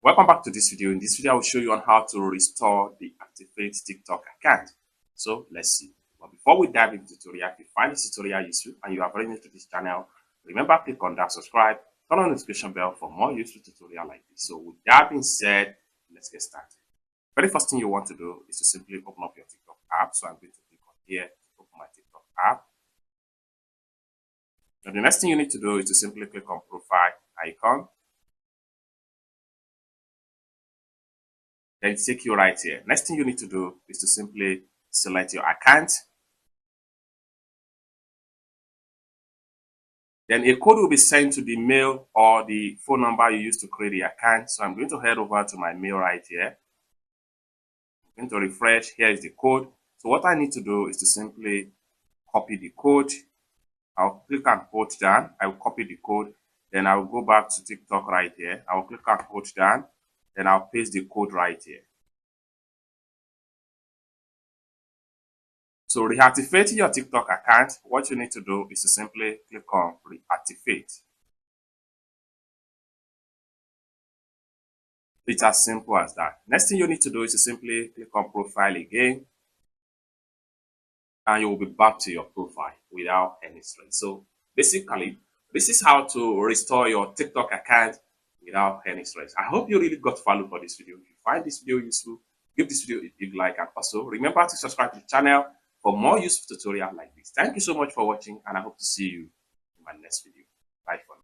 Welcome back to this video. In this video, I will show you on how to restore the activate TikTok account. So let's see. But before we dive into the tutorial, if you find this tutorial useful and you are very new to this channel, remember click on that subscribe, turn on the notification bell for more useful tutorial like this. So with that being said, let's get started. Very first thing you want to do is to simply open up your TikTok app. So I'm going to click on here to open my TikTok app. And the next thing you need to do is to simply click on profile icon. Then take you right here. Next thing you need to do is to simply select your account. Then a code will be sent to the mail or the phone number you used to create the account. So I'm going to head over to my mail right here. I'm going to refresh. Here is the code. So what I need to do is to simply copy the code. I'll click and hold down. I will copy the code. Then I will go back to TikTok right here. I will click and hold down. Then I'll paste the code right here. So reactivating your TikTok account, what you need to do is to simply click on reactivate. It's as simple as that. Next thing you need to do is to simply click on profile again, and you will be back to your profile without any stress. So basically, this is how to restore your TikTok account without any stress. I hope you really got value for this video. If you find this video useful, give this video a big like, and also remember to subscribe to the channel for more useful tutorials like this. Thank you so much for watching, and I hope to see you in my next video. Bye for now.